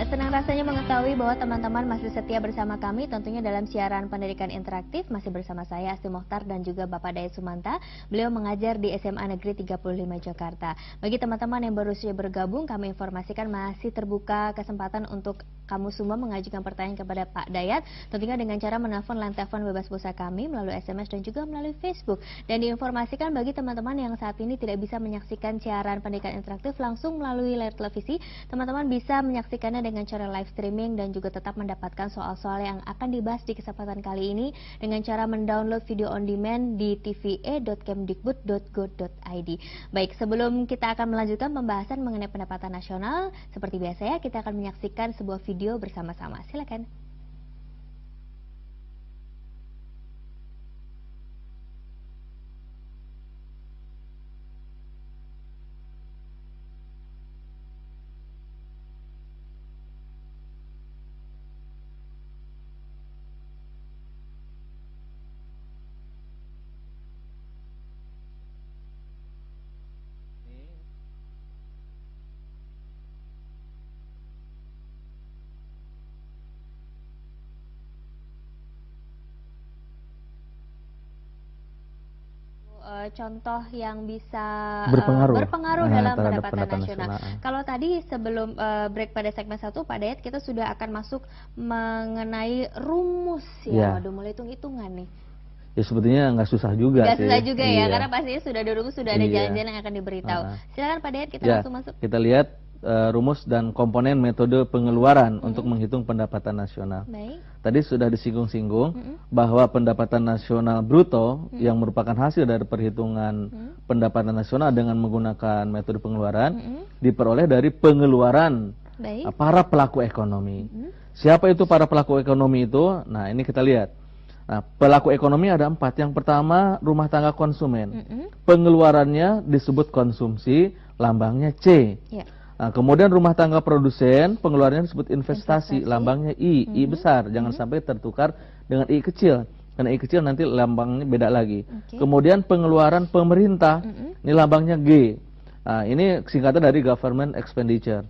senang rasanya mengetahui bahwa teman-teman masih setia bersama kami tentunya dalam siaran pendidikan interaktif. Masih bersama saya Asti Mokhtar dan juga Bapak Dayat Sumanta. Beliau mengajar di SMA Negeri 35 Jakarta. Bagi teman-teman yang baru saja bergabung, kami informasikan masih terbuka kesempatan untuk kamu semua mengajukan pertanyaan kepada Pak Dayat, tentunya dengan cara menelpon line telepon bebas pulsa kami melalui SMS dan juga melalui Facebook. Dan diinformasikan bagi teman-teman yang saat ini tidak bisa menyaksikan siaran pendidikan interaktif langsung melalui layar televisi, teman-teman bisa menyaksikannya dengan cara live streaming dan juga tetap mendapatkan soal-soal yang akan dibahas di kesempatan kali ini dengan cara mendownload video on demand di tve.kemdikbud.go.id. Baik, sebelum kita akan melanjutkan pembahasan mengenai pendapatan nasional, seperti biasa ya, kita akan menyaksikan sebuah video bersama-sama. Silakan. Contoh yang bisa berpengaruh dalam pendapatan nasional. Kalau tadi sebelum break pada segmen 1, Pak Dayat, kita sudah akan masuk mengenai rumus ya. Waduh, mulai hitung-hitungan nih. Ya sebetulnya nggak susah juga sih. Nggak susah juga ya, karena pastinya sudah ada rumus, sudah ada jalan-jalan yang akan diberitahu. Silakan Pak Dayat, kita langsung masuk. Kita lihat rumus dan komponen metode pengeluaran untuk menghitung pendapatan nasional. Baik. Tadi sudah disinggung-singgung bahwa pendapatan nasional bruto yang merupakan hasil dari perhitungan pendapatan nasional dengan menggunakan metode pengeluaran diperoleh dari pengeluaran para pelaku ekonomi. Siapa itu para pelaku ekonomi itu? Nah, ini kita lihat. Nah, pelaku ekonomi ada 4. Yang pertama, rumah tangga konsumen. Pengeluarannya disebut konsumsi, lambangnya C. Nah, kemudian rumah tangga produsen, pengeluarannya disebut investasi, lambangnya I besar, jangan sampai tertukar dengan I kecil, karena I kecil nanti lambangnya beda lagi. Kemudian pengeluaran pemerintah, ini lambangnya G. Nah, ini singkatan dari government expenditure.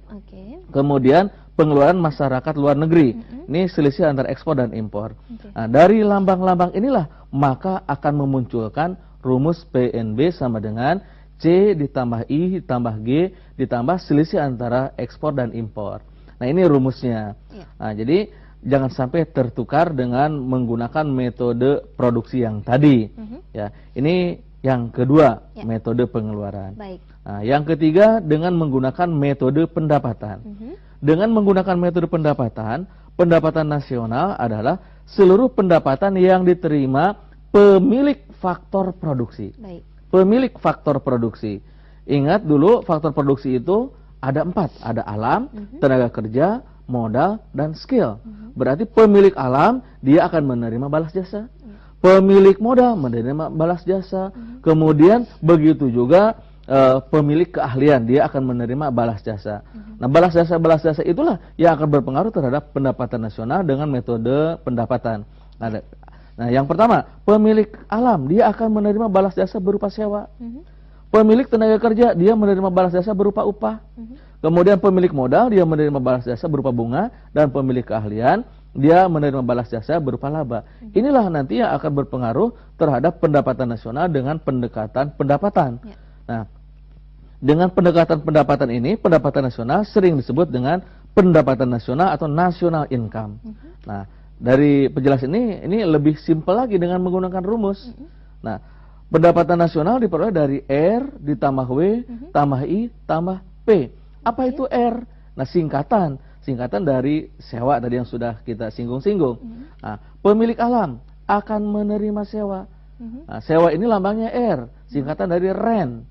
Kemudian pengeluaran masyarakat luar negeri, ini selisih antara ekspor dan impor. Nah, dari lambang-lambang inilah maka akan memunculkan rumus PNB sama dengan C ditambah I ditambah G ditambah selisih antara ekspor dan impor. Nah, ini rumusnya. Nah, jadi jangan sampai tertukar dengan menggunakan metode produksi yang tadi. Ya, ini yang kedua, metode pengeluaran. Nah, yang ketiga dengan menggunakan metode pendapatan. Dengan menggunakan metode pendapatan, pendapatan nasional adalah seluruh pendapatan yang diterima pemilik faktor produksi. Pemilik faktor produksi. Ingat dulu faktor produksi itu ada 4. Ada alam, tenaga kerja, modal, dan skill. Berarti pemilik alam dia akan menerima balas jasa. Pemilik modal menerima balas jasa. Kemudian begitu juga pemilik keahlian dia akan menerima balas jasa. Nah, balas jasa itulah yang akan berpengaruh terhadap pendapatan nasional dengan metode pendapatan. Nah, yang pertama, pemilik alam, dia akan menerima balas jasa berupa sewa. Pemilik tenaga kerja, dia menerima balas jasa berupa upah. Kemudian pemilik modal, dia menerima balas jasa berupa bunga. Dan pemilik keahlian, dia menerima balas jasa berupa laba. Inilah nanti yang akan berpengaruh terhadap pendapatan nasional dengan pendekatan pendapatan. Nah, dengan pendekatan pendapatan ini, pendapatan nasional sering disebut dengan pendapatan nasional atau national income. Nah, dari penjelasan ini lebih simpel lagi dengan menggunakan rumus. Nah, pendapatan nasional diperoleh dari R ditambah W tambah I tambah P. Apa itu R? Nah, singkatan dari sewa tadi yang sudah kita singgung-singgung. Nah, pemilik alam akan menerima sewa. Nah, sewa ini lambangnya R, singkatan dari rent.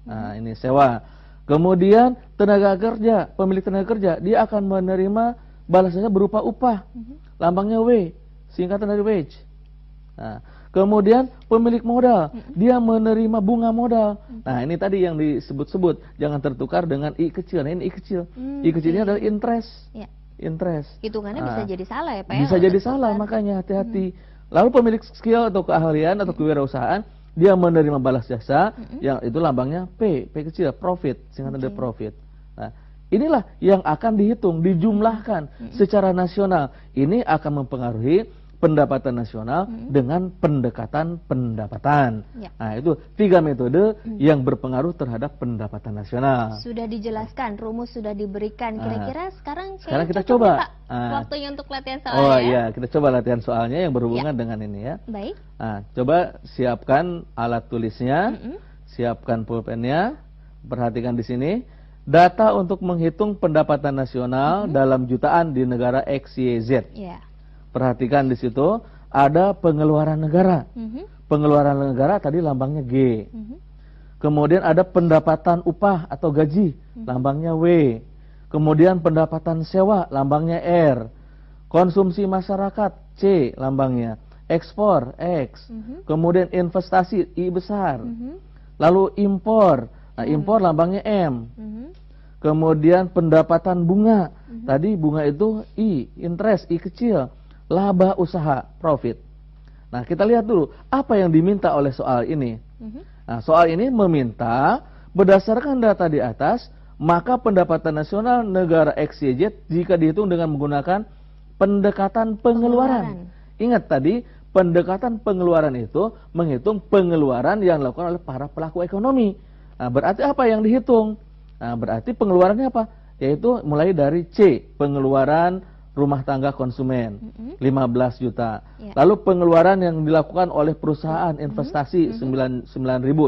Nah, ini sewa. Kemudian tenaga kerja, pemilik tenaga kerja, dia akan menerima balas jasa berupa upah, lambangnya W, singkatan dari wage. Nah, kemudian pemilik modal, dia menerima bunga modal. Nah, ini tadi yang disebut-sebut, jangan tertukar dengan I kecil. Nah, ini I kecil. I kecilnya adalah interest. Interest. Hitungannya bisa jadi salah ya, Pak? Bisa jadi salah, makanya hati-hati. Lalu pemilik skill atau keahlian atau kewirausahaan, dia menerima balas jasa, yang itu lambangnya P kecil, profit, singkatan dari profit. Nah, inilah yang akan dihitung, dijumlahkan secara nasional. Ini akan mempengaruhi pendapatan nasional dengan pendekatan pendapatan. Ya. Nah, itu 3 metode yang berpengaruh terhadap pendapatan nasional. Sudah dijelaskan, rumus sudah diberikan. Kira-kira sekarang kita cocok coba nih, Pak, waktunya untuk latihan soalnya. Oh iya, kita coba latihan soalnya yang berhubungan dengan ini ya. Baik. Nah, coba siapkan alat tulisnya, siapkan pulpennya, perhatikan di sini. Data untuk menghitung pendapatan nasional dalam jutaan di negara X, Y, Z. Ya. Perhatikan di situ ada pengeluaran negara. Pengeluaran negara tadi lambangnya G. Kemudian ada pendapatan upah atau gaji, lambangnya W. Kemudian pendapatan sewa, lambangnya R. Konsumsi masyarakat, C lambangnya. Ekspor, X. Kemudian investasi, I besar. Lalu impor, nah impor lambangnya M. Kemudian pendapatan bunga, tadi bunga itu I, interest, I kecil. Laba usaha, profit. Nah, kita lihat dulu apa yang diminta oleh soal ini. Nah, soal ini meminta berdasarkan data di atas, maka pendapatan nasional negara XYZ jika dihitung dengan menggunakan pendekatan pengeluaran. Ingat tadi, pendekatan pengeluaran itu menghitung pengeluaran yang dilakukan oleh para pelaku ekonomi. Nah, berarti apa yang dihitung? Nah, berarti pengeluarannya apa? Yaitu mulai dari C, pengeluaran rumah tangga konsumen 15 juta. Ya. Lalu pengeluaran yang dilakukan oleh perusahaan investasi 9.000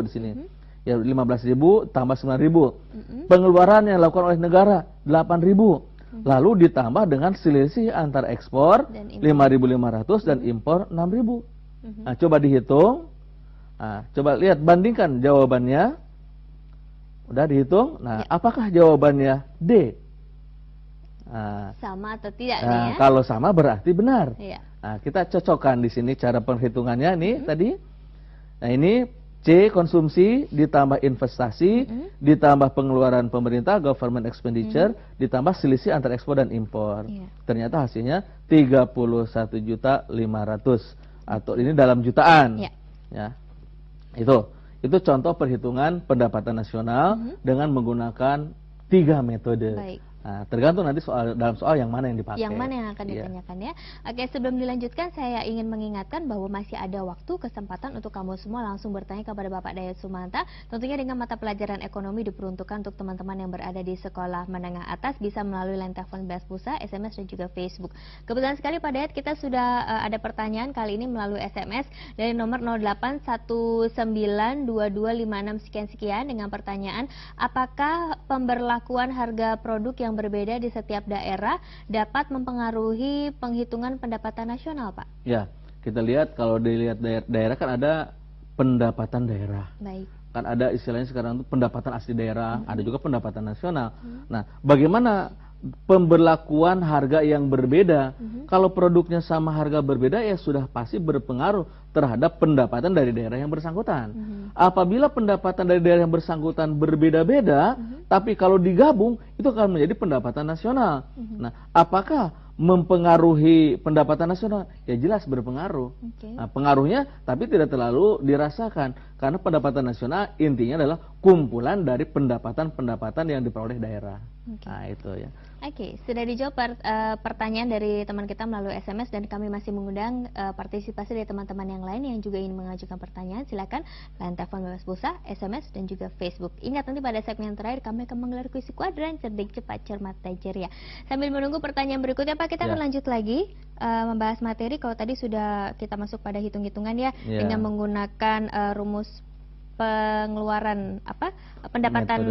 di sini. Ya 15.000 tambah 9.000. Pengeluaran yang dilakukan oleh negara 8.000. Lalu ditambah dengan selisih antara ekspor 5.500 dan impor 6.000. Nah, coba dihitung. Nah, coba lihat bandingkan jawabannya. Udah dihitung. Nah, apakah jawabannya D? Nah, sama atau tidak nah, nih ya? Kalau sama berarti benar. Iya. Nah, kita cocokkan di sini cara perhitungannya nih tadi. Nah, ini C konsumsi ditambah investasi ditambah pengeluaran pemerintah government expenditure ditambah selisih antara ekspor dan impor. Iya. Ternyata hasilnya 31.500.000 atau ini dalam jutaan. Iya. Ya. Itu contoh perhitungan pendapatan nasional dengan menggunakan 3 metode. Baik. Nah, tergantung nanti dalam soal yang mana yang dipakai. Yang mana yang akan ditanyakan ya. Oke, sebelum dilanjutkan saya ingin mengingatkan bahwa masih ada waktu kesempatan untuk kamu semua langsung bertanya kepada Bapak Dayat Sumanta. Tentunya dengan mata pelajaran ekonomi diperuntukkan untuk teman-teman yang berada di sekolah menengah atas bisa melalui line telepon Bebas Pulsa, SMS dan juga Facebook. Kebetulan sekali Pak Dayat kita sudah ada pertanyaan kali ini melalui SMS dari nomor 08192256 sekian dengan pertanyaan apakah pemberlakuan harga produk yang berbeda di setiap daerah dapat mempengaruhi penghitungan pendapatan nasional, Pak? Ya, kita lihat kalau dilihat daerah kan ada pendapatan daerah. Baik. Kan ada istilahnya sekarang itu pendapatan asli daerah, ada juga pendapatan nasional. Nah, bagaimana pemberlakuan harga yang berbeda? Kalau produknya sama harga berbeda ya sudah pasti berpengaruh terhadap pendapatan dari daerah yang bersangkutan. Apabila pendapatan dari daerah yang bersangkutan berbeda-beda, tapi kalau digabung itu akan menjadi pendapatan nasional. Nah, apakah mempengaruhi pendapatan nasional? Ya jelas berpengaruh. Nah, pengaruhnya tapi tidak terlalu dirasakan karena pendapatan nasional intinya adalah kumpulan dari pendapatan-pendapatan yang diperoleh daerah. Nah, itu ya. Oke, sudah dijawab pertanyaan dari teman kita melalui SMS dan kami masih mengundang partisipasi dari teman-teman yang lain yang juga ingin mengajukan pertanyaan. Silakan line telepon Bebas Pulsa, SMS dan juga Facebook. Ingat nanti pada segmen terakhir kami akan menggelar kuis kuadran cerdik cepat cermat ceria. Sambil menunggu pertanyaan berikutnya Pak, kita akan lanjut lagi membahas materi. Kalau tadi sudah kita masuk pada hitung-hitungan ya dengan menggunakan rumus pengeluaran pendapatan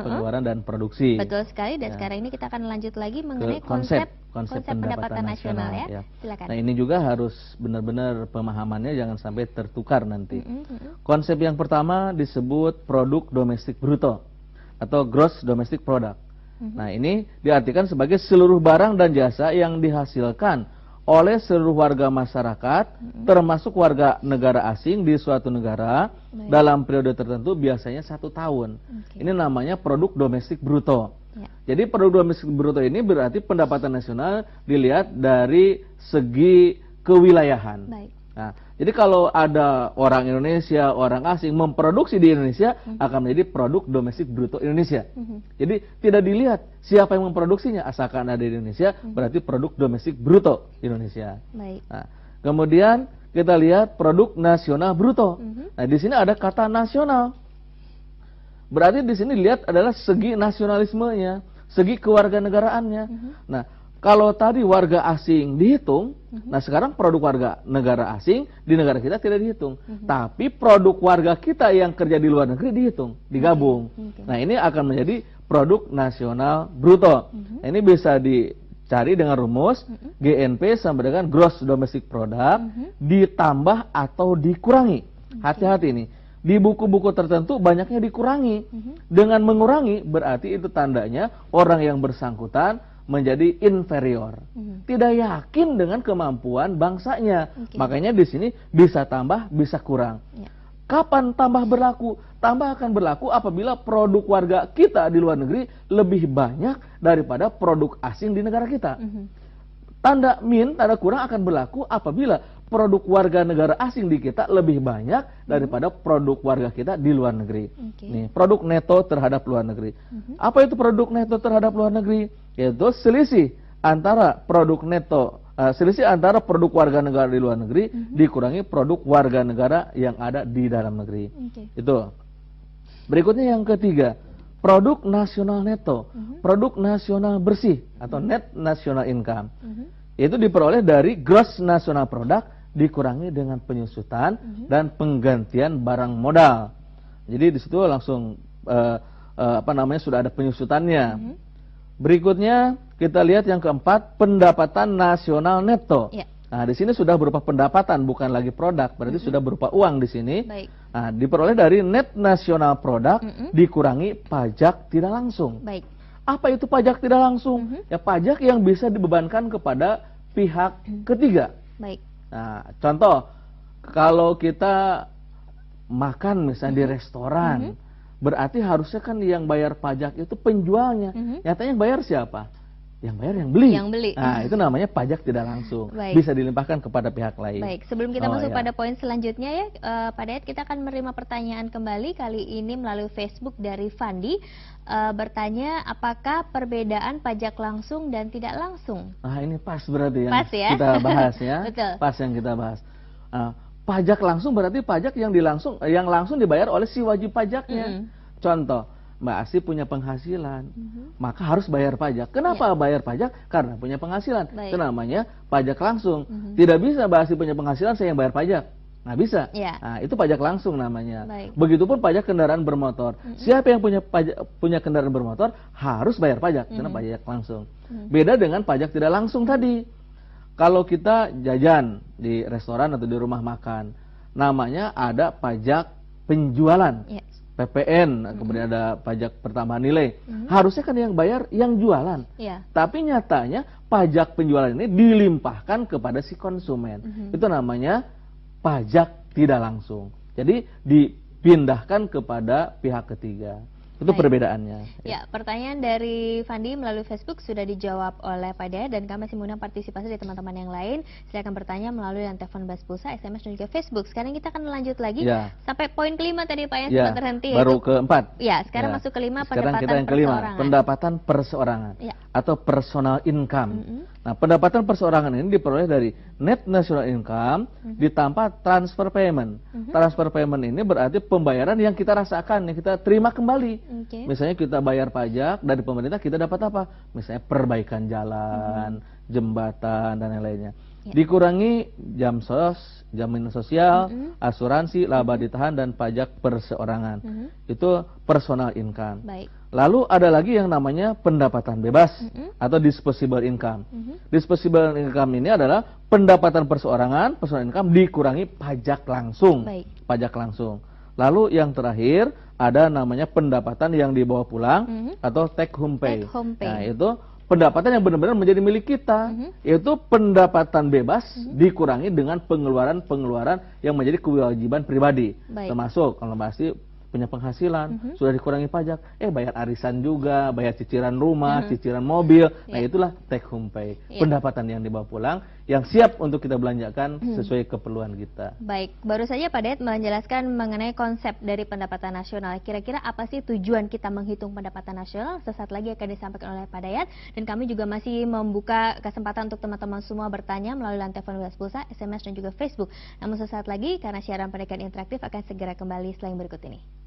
pengeluaran dan produksi. Betul sekali dan sekarang ini kita akan lanjut lagi mengenai konsep pendapatan nasional ya. Silakan. Nah, ini juga harus benar-benar pemahamannya jangan sampai tertukar nanti. Konsep yang pertama disebut produk domestik bruto atau gross domestic product. Nah, ini diartikan sebagai seluruh barang dan jasa yang dihasilkan oleh seluruh warga masyarakat, termasuk warga negara asing di suatu negara dalam periode tertentu biasanya 1 tahun. Ini namanya produk domestik bruto. Jadi produk domestik bruto ini berarti pendapatan nasional dilihat dari segi kewilayahan. Nah, jadi kalau ada orang Indonesia, orang asing memproduksi di Indonesia, akan menjadi produk domestik bruto Indonesia. Jadi tidak dilihat siapa yang memproduksinya, asalkan ada di Indonesia, berarti produk domestik bruto Indonesia. Baik. Nah, kemudian kita lihat produk nasional bruto. Nah, di sini ada kata nasional. Berarti di sini lihat adalah segi nasionalismenya, segi kewarganegaraannya. Nah, kalau tadi warga asing dihitung, nah sekarang produk warga negara asing di negara kita tidak dihitung. Tapi produk warga kita yang kerja di luar negeri dihitung, digabung. Nah, ini akan menjadi produk nasional bruto. Nah, ini bisa dicari dengan rumus GNP sama dengan Gross Domestic Product ditambah atau dikurangi. Hati-hati ini. Di buku-buku tertentu banyaknya dikurangi. Dengan mengurangi berarti itu tandanya orang yang bersangkutan menjadi inferior. Tidak yakin dengan kemampuan bangsanya. Makanya di sini bisa tambah, bisa kurang. Kapan tambah berlaku? Tambah akan berlaku apabila produk warga kita di luar negeri lebih banyak daripada produk asing di negara kita. Tanda min, tanda kurang akan berlaku apabila produk warga negara asing di kita lebih banyak daripada produk warga kita di luar negeri. Nih, produk neto terhadap luar negeri. Apa itu produk neto terhadap luar negeri? Yaitu selisih antara produk neto, selisih antara produk warga negara di luar negeri dikurangi produk warga negara yang ada di dalam negeri. Itu. Berikutnya yang ketiga, produk nasional neto, produk nasional bersih atau net national income. Itu diperoleh dari gross national product dikurangi dengan penyusutan dan penggantian barang modal. Jadi di situ langsung sudah ada penyusutannya. Berikutnya kita lihat yang keempat, pendapatan nasional neto. Nah, di sini sudah berupa pendapatan, bukan lagi produk, berarti sudah berupa uang di sini. Nah, diperoleh dari net nasional product dikurangi pajak tidak langsung. Apa itu pajak tidak langsung? Ya, pajak yang bisa dibebankan kepada pihak ketiga. Nah, contoh, kalau kita makan misalnya di restoran, berarti harusnya kan yang bayar pajak itu penjualnya. Nyatanya yang bayar siapa? Yang bayar yang beli. Nah, itu namanya pajak tidak langsung. Bisa dilimpahkan kepada pihak lain. Baik, sebelum kita masuk pada poin selanjutnya ya, Pak Dayat, kita akan menerima pertanyaan kembali, kali ini melalui Facebook dari Fandi. Bertanya, apakah perbedaan pajak langsung dan tidak langsung? Nah, ini pas berarti pas, ya? Kita bahas ya. Betul. Pas yang kita bahas. Pajak langsung berarti pajak yang langsung dibayar oleh si wajib pajaknya. Contoh, Mbak Asi punya penghasilan, maka harus bayar pajak. Kenapa bayar pajak? Karena punya penghasilan. Itu namanya pajak langsung. Tidak bisa Mbak Asi punya penghasilan, saya yang bayar pajak. Nggak bisa. Nah, itu pajak langsung namanya. Begitupun pajak kendaraan bermotor. Siapa yang punya kendaraan bermotor harus bayar pajak, karena pajak langsung. Beda dengan pajak tidak langsung tadi. Kalau kita jajan di restoran atau di rumah makan, namanya ada pajak penjualan, PPN, kemudian ada pajak pertambahan nilai. Harusnya kan yang bayar yang jualan. Tapi nyatanya pajak penjualan ini dilimpahkan kepada si konsumen. Itu namanya pajak tidak langsung. Jadi dipindahkan kepada pihak ketiga. Itu perbedaannya. Ya, pertanyaan dari Fandi melalui Facebook sudah dijawab oleh Pak Dayat, dan kami masih mengundang partisipasi dari teman-teman yang lain. Silakan bertanya melalui yang telepon Bas Pulsa, SMS dan juga Facebook. Sekarang kita akan lanjut lagi sampai poin kelima tadi Pak, yang sempat terhenti. Baru keempat. Ya, sekarang masuk kelima, sekarang kita yang kelima, pendapatan perseorangan atau personal income. Nah, pendapatan perseorangan ini diperoleh dari net national income ditambah transfer payment. Transfer payment ini berarti pembayaran yang kita rasakan, yang kita terima kembali. Misalnya kita bayar pajak dari pemerintah, kita dapat apa? Misalnya perbaikan jalan, jembatan dan lain-lainnya. Dikurangi jaminan sosial, asuransi, laba ditahan dan pajak perseorangan. Itu personal income. Lalu ada lagi yang namanya pendapatan bebas atau disposable income. Disposable income ini adalah pendapatan perseorangan, personal income dikurangi pajak langsung. Pajak langsung. Lalu yang terakhir ada namanya pendapatan yang dibawa pulang atau take home pay. Nah, itu pendapatan yang benar-benar menjadi milik kita, yaitu pendapatan bebas dikurangi dengan pengeluaran-pengeluaran yang menjadi kewajiban pribadi. Termasuk kalau masih punya penghasilan, sudah dikurangi pajak, bayar arisan juga, bayar cicilan rumah, cicilan mobil. Nah, itulah take home pay. Pendapatan yang dibawa pulang yang siap untuk kita belanjakan sesuai keperluan kita. Baik, baru saja Pak Dayat menjelaskan mengenai konsep dari pendapatan nasional. Kira-kira apa sih tujuan kita menghitung pendapatan nasional? Sesaat lagi akan disampaikan oleh Pak Dayat. Dan kami juga masih membuka kesempatan untuk teman-teman semua bertanya melalui lantai telepon pulsa, SMS dan juga Facebook. Namun sesaat lagi karena siaran pendidikan interaktif akan segera kembali selain berikut ini.